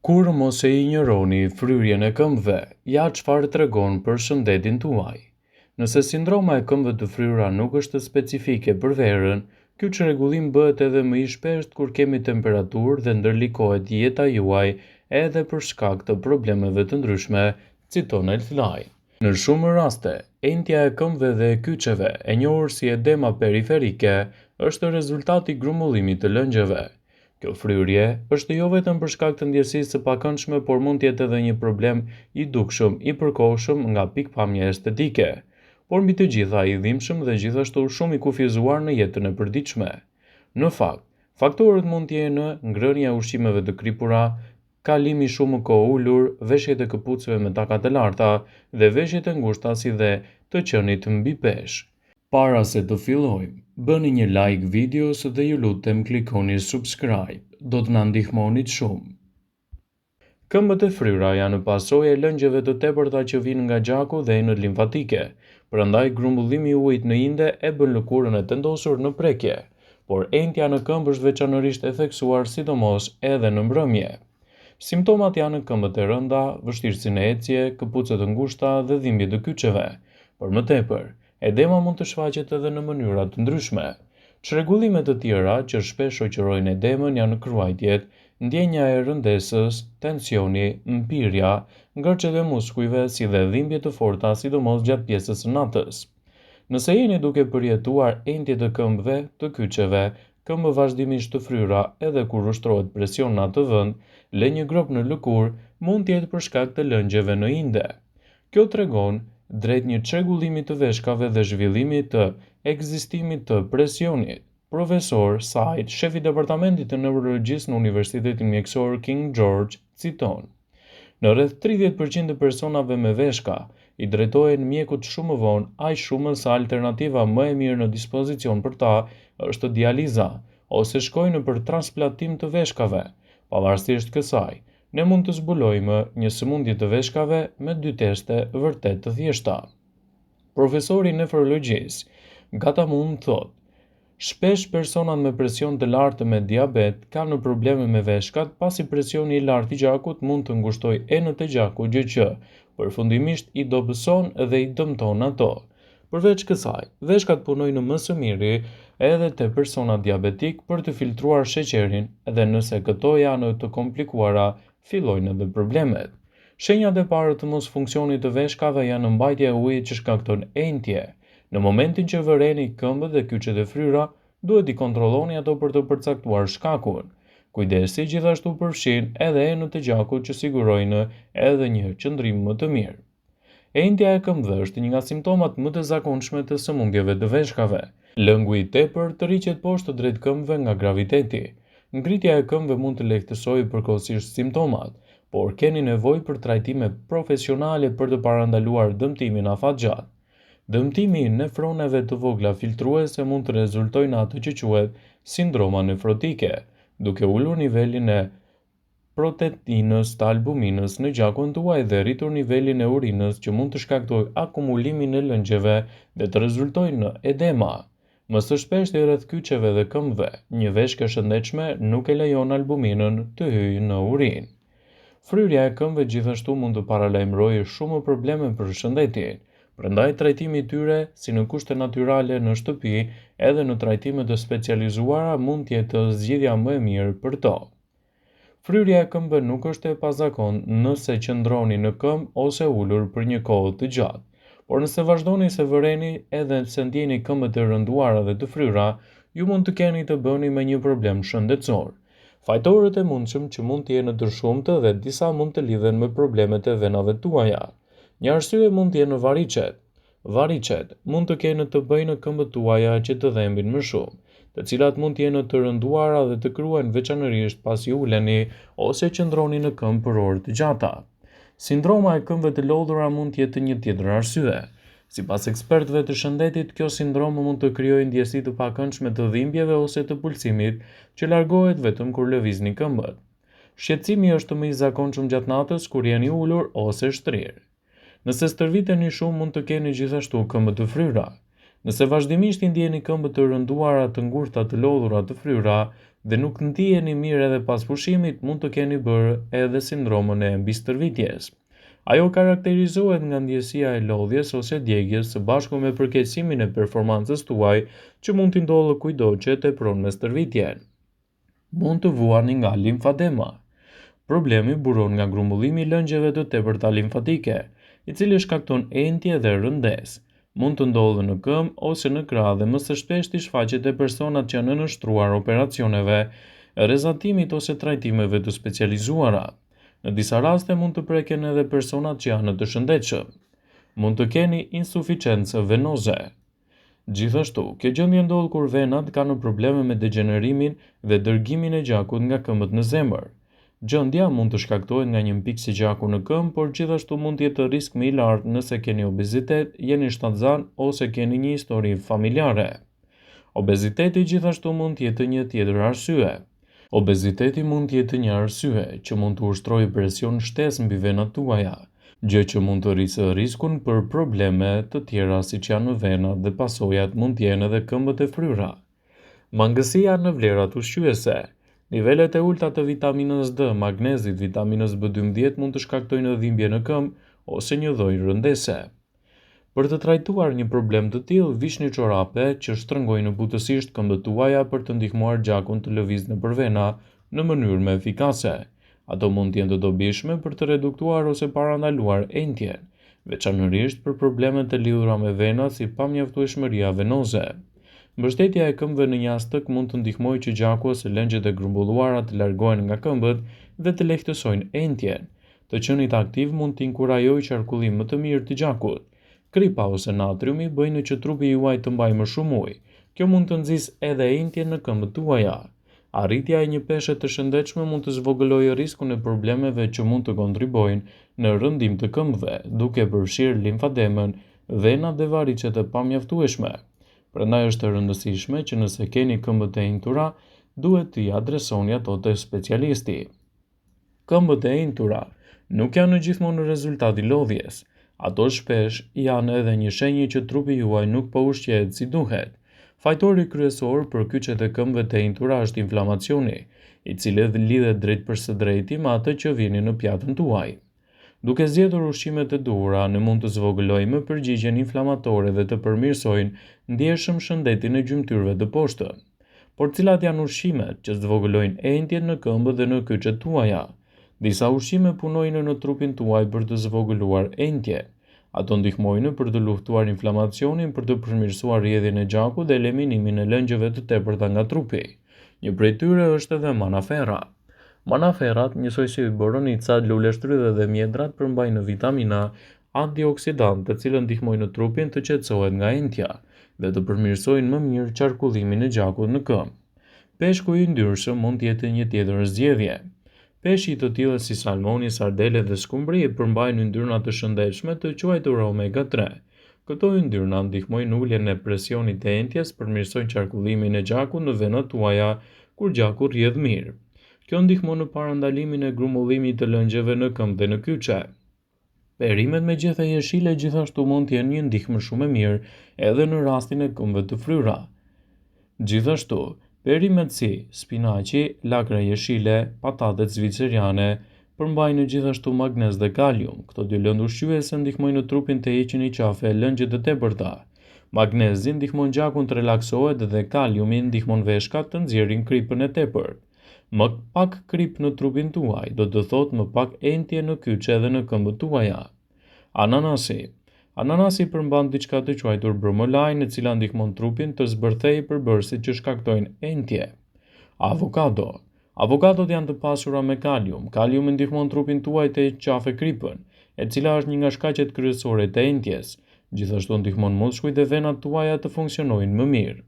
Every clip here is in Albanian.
Kur mos e injoroni fryrjen e këmbëve, ja çfarë tregon për shëndetin tuaj. Nëse sindroma e këmbëve të fryra nuk është specifike për verën, ky çrregullim bëhet edhe më i shpeshtë kur kemi temperaturë dhe ndërlikohet jeta juaj edhe për shkak të problemeve të ndryshme, citon Healthline. Në shumë raste, entja e këmbëve dhe e kyçeve, e njohur si edema periferike, është rezultati i grumbullimit të lëngjeve. Kjo fryrje është jo vetëm për shkak të ndjesisë së pakëndshme, por mund të jetë edhe një problem i dukshëm i përkohshëm nga pikpamja estetike, por mbi të gjitha i dhimbshëm dhe gjithashtu shumë i kufizuar në jetën e përditshme. Në fakt, faktorët mund të jenë ngrënia e ushqimeve të kripura, kalimi shumë kohë ulur, veshjet e këpucëve me taka të larta dhe veshjet e ngushta si dhe të qenit mbi peshë. Para se të fillojmë, bëni një like videos dhe ju lutem klikoni subscribe, do të na ndihmonit shumë. Këmbët e fryra janë pasojë e lëngjeve të tepërta që vijnë nga gjaku dhe enët limfatike, prandaj grumbullimi i ujit në inde e bën lëkurën e tendosur në prekje, por entja në këmbë është veçanërisht e theksuar sidomos edhe në mbrëmje. Simptomat janë këmbët e rënda, vështirësi në ecje, këpucë të ngushta dhe dhimbje të kyçeve. Por më tepër, edema mund të shfaqet edhe në mënyra të ndryshme. Çrregullime të tjera që shpesh shoqërojnë edemën janë kruajtjet, ndjenja e rëndesës, tensioni, mpirja, ngërçet e muskujve si dhe dhimbje të forta sidomos gjatë pjesës së natës. Nëse jeni duke përjetuar entje të këmbëve, të kyçeve, këmbë vazhdimisht të fryra edhe kur ushtrohet presion në atë vend, lë një grop në lëkurë mund të jetë për shkak të lëngjeve në inde. Kjo tregon drejt një çrregullimi të veshkave dhe zhvillimit të ekzistimit të presionit. Profesor Said, shefi i departamentit të neurologjisë në Universitetin Mjekësor King George, citon: Në rreth 30% të personave me veshka, i drejtohen mjekut shumë vonë, aq shumë sa alternativa më e mirë në dispozicion për ta është dializa, ose shkojnë për transplantim të veshkave. Pavarësisht kësaj, ne mund të zbulojmë një sëmundje të veshkave me 2 teste vërtet të thjeshta. Profesori i nefrologjisë Gata mund thotë: Shpesh personat me presion të lartë me diabet kanë probleme me veshkat, pasi presioni i lartë i gjakut mund të ngushtojë enët e gjakut, gjë që përfundimisht i dobëson dhe i dëmton ato. Përveç kësaj, veshkat punojnë më së miri edhe te personat diabetik për të filtruar sheqerin, dhe nëse këto janë të komplikuara, fillojnë edhe problemet. Shenjat e parë të mos funksionit të veshkave janë mbajtja e ujit që shkakton entje. Në momentin që vëreni këmbët dhe kyçet e fryra, duhet i kontrolloni ato për të përcaktuar shkakun. Kujdesi gjithashtu përfshin edhe enët e gjakut që sigurojnë edhe një qëndrim më të mirë. Entja e këmbëve është një nga simptomat më të zakonshme të sëmundjeve të veshkave. Lëngu i tepër të riqet poshtë drejt këmbëve nga graviteti. Ngritja e këmbëve mund të lehtësojë përkohësisht simptomat, por keni nevojë për trajtime profesionale për të parandaluar dëmtimin afatgjat. Dëmtimi i nefroneve të vogla filtruese mund të rezultojë në atë që quhet sindroma nefrotike, duke ulur nivelin e proteinës të albuminës në gjakun tuaj dhe rritur nivelin e urinës, që mund të shkaktojë akumulimin e lëngjeve dhe të rezultojë në edema. Më së shpeshti rreth kyçeve dhe këmbëve, një veshkë e shëndetshme nuk e lejon albuminën të hyjë në urinë. Fryrja e këmbëve gjithashtu mund të paralajmërojë shumë probleme për shëndetin. Prandaj trajtimi i tyre, si në kushte natyrale në shtëpi, edhe në trajtime të specializuara, mund të jetë zgjidhja më e mirë për to. Fryrja e këmbëve nuk është e pazakontë nëse qëndroni në këmbë ose ulur për një kohë të gjatë, por nëse vazhdoni se vëreni edhe se ndjeni këmbët e rënduara dhe të fryra, ju mund të keni të bëni me një problem shëndetësor. Fajtorët e mundshëm që mund të jenë të shumtë dhe disa mund të lidhen me problemet e venave tuaja. Një arsye mund të jenë variqet. Variqet mund të kenë të bëjnë në këmbët tuaja që të dhembin më shumë, të cilat mund të jenë të rënduara dhe të kryhen veçanërisht pasi uleni ose qëndroni në këmbë për orë të gjata. Sindroma e këmbëve të lodhura mund të jetë një tjetër arsye. Sipas ekspertëve të shëndetit, kjo sindrom mund të krijojë ndjesi të pakëndshme të dhimbjeve ose të pulsimit, që largohet vetëm kur lëvizni këmbët. Shqetësimi është më i zakonshëm gjatë natës kur jeni ulur ose shtrirë. Nëse stërviteni shumë, mund të keni gjithashtu këmbë të fryra. Nëse vazhdimisht i ndjeni këmbët të rënduara, të ngushta, të lodhura, të fryra, dhe nuk ndiheni mirë edhe pas pushimit, mund të keni bërë edhe sindromën e mbistërvitjes. Ajo karakterizohet nga ndjesia e lodhjes ose djegjes së bashku me përkeqësimin e performancës tuaj që mund t'i ndodhë kujdo që tepron me stërvitjen. Mund të vuani nga limfadema. Problemi buron nga grumbullimi i lëngjeve të tepërta limfatike, i cili shkakton entje dhe rëndes. Mund të ndodhë në këmbë ose në krah dhe më së shpeshti shfaqet te personat që janë nënshtruar operacioneve, rrezatimit ose trajtimeve të specializuara. Në disa raste mund të preken edhe personat që janë të shëndetshëm. Mund të keni insuficiencë venoze. Gjithashtu, kjo gjendje ndodh kur venat kanë probleme me degenerimin dhe dërgimin e gjakut nga këmbët në zemër. Gjendja mund të shkaktohet nga një mpikësi gjaku në këmbë, por gjithashtu mund të jetë risk më i lartë nëse keni obezitet, jeni shtatzan ose keni një histori familjare. Obeziteti gjithashtu mund të jetë një tjetër arsye. Obeziteti mund të jetë një arsye që mund të ushtrojë presion shtesë mbi venat tuaja, gjë që mund të rrisë riskun për probleme të tjera siç janë venat dhe pasojat mund të jenë edhe këmbët e fryra. Mangësia në vlerat ushqyese. Nivelet e ulta të vitaminës D, magnezit, vitaminës B12 mund të shkaktojnë dhimbje në këmbë ose një dhojë rëndese. Për të trajtuar një problem të tillë, vishni çorape që shtrëngojnë butësisht këmbët tuaja për të ndihmuar gjakun të lëvizë nëpër vena në mënyrë më efikase. Ato mund të jenë të dobishme për të reduktuar ose parandaluar entjen, veçanërisht për problemet e lidhura me venat si pamjaftueshmëria venoze. Mbështetja e këmbëve në një astëk mund të ndihmojë që gjaku ose lëngjet e grumbulluara të largohen nga këmbët dhe të lehtësojnë entjen. Të qenit aktiv mund të inkurajojë qarkullim më të mirë të gjakut. Kripa ose natriumi bëjnë që trupi juaj të mbajë më shumë ujë. Kjo mund të nxjisë edhe entjen në këmbët tuaja. Arritja e një peshe të shëndetshme mund të zvogëlojë riskun e problemeve që mund të kontribojnë në rëndim të këmbëve, duke përfshirë limfademën, venat dhe varicet e pamjaftueshme. Prandaj është e rëndësishme që nëse keni këmbët e injtura, duhet t'i adresoni ato te specialisti. Këmbët e injtura nuk janë gjithmonë rezultati i lodhjes. Ato shpesh janë edhe një shenjë që trupi juaj nuk po ushqehet si duhet. Fajtori kryesor për kyçet e këmbëve të injtura është inflamacioni, i cili lidhet drejt për së drejti me atë që vjen në pjatën tuaj. Duke zgjedhur ushqimet e duhura, ne mund të zvogëlojmë përgjigjen inflamatore dhe të përmirësojmë ndjeshëm shëndetin e gjymtyrëve të poshtëm. Por cilat janë ushqimet që zvogëlojnë entjen në këmbë dhe në kyçet tuaja? Disa ushqime punojnë në trupin tuaj për të zvogëluar entjen. Ato ndihmojnë për të luftuar inflamacionin, për të përmirësuar rrjedhjen e gjakut dhe eliminimin e lëngjeve të tepërta nga trupi. Një prej tyre është edhe manaferra. Manaferrat, njësoj si boronica, luleshtrydhe dhe mjedrat përmbajnë vitamina antioksidant, të cilët ndihmojnë trupin të qetësohet nga entja dhe të përmirësojnë më mirë qarkullimin e gjakut në këmbë. Peshku i yndyrshëm mund të jetë një tjetër zgjedhje. Peshqit të tillë si salmoni, sardele dhe skumbri përmbajnë yndyrna të shëndetshme të quajtura omega 3. Këto yndyrna ndihmojnë uljen e presionit të entjes, përmirësojnë qarkullimin e gjakut në venat tuaja kur gjaku rrjedh mirë. Kjo ndihmon në parandalimin e grumbullimit të lëngjeve në këmbë dhe në kyçe. Perimet me gjethe jeshile gjithashtu mund të jenë një ndihmë shumë e mirë edhe në rastin e këmbëve të fryra. Gjithashtu, perimet si spinaqi, lakra jeshile, patatet zviceriane përmbajnë gjithashtu magnez dhe kalium. Këto dy lëndë ushqyese ndihmojnë trupin të heqin i qafe lëngjet të tepërta. Magnezi ndihmon gjakun të relaksohet dhe kaliumi ndihmon veshkat të nxjerrin kripën e tepërt. Më pak krip në trupin tuaj, do të thotë më pak entje në kyçe dhe në këmbët tuaja. Ananasi. Ananasi përmban diçka të quajtur bromelain, e cila ndihmon trupin të zbërthejë përbërësit që shkaktojnë entje. Avokado. Avokadot janë të pasura me kalium. Kaliumi ndihmon trupin tuaj të heqë qafe kripën, e cila është një nga shkaqet kryesore të entjes. Gjithashtu ndihmon muskujt dhe venat tuaja të funksionojnë më mirë.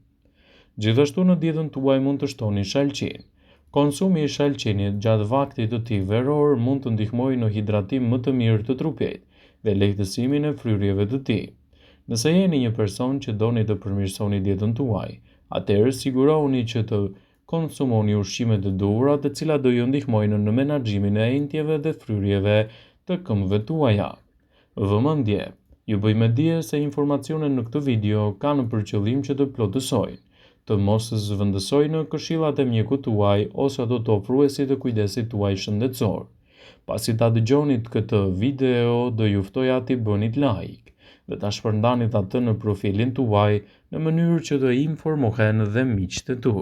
Gjithashtu në dietën tuaj mund të shtoni shalqin. Konsumi i shalqinit gjatë vaktit të tij veror mund të ndihmojë në hidratim më të mirë të trupit dhe lehtësimin e fryrjeve të tij. Nëse jeni një person që doni të përmirësoni dietën tuaj, atëherë sigurohuni që të konsumoni ushqime të duhura, të cilat do ju ndihmojnë në menaxhimin e entjeve dhe fryrjeve të këmbëve tuaja. Vëmendje. Ju bëj me dije se informacionet në këtë video kanë për qëllim që të plotësojnë. të mos zhvendësoj në këshillat e mjekut tuaj ose ato të ofruesit të kujdesit tuaj shëndetësor. Pasi ta dëgjonit këtë video, do ju ftoja t'i bënit like dhe ta shpërndanit atë në profilin tuaj në mënyrë që të informohen dhe miqtë e tu.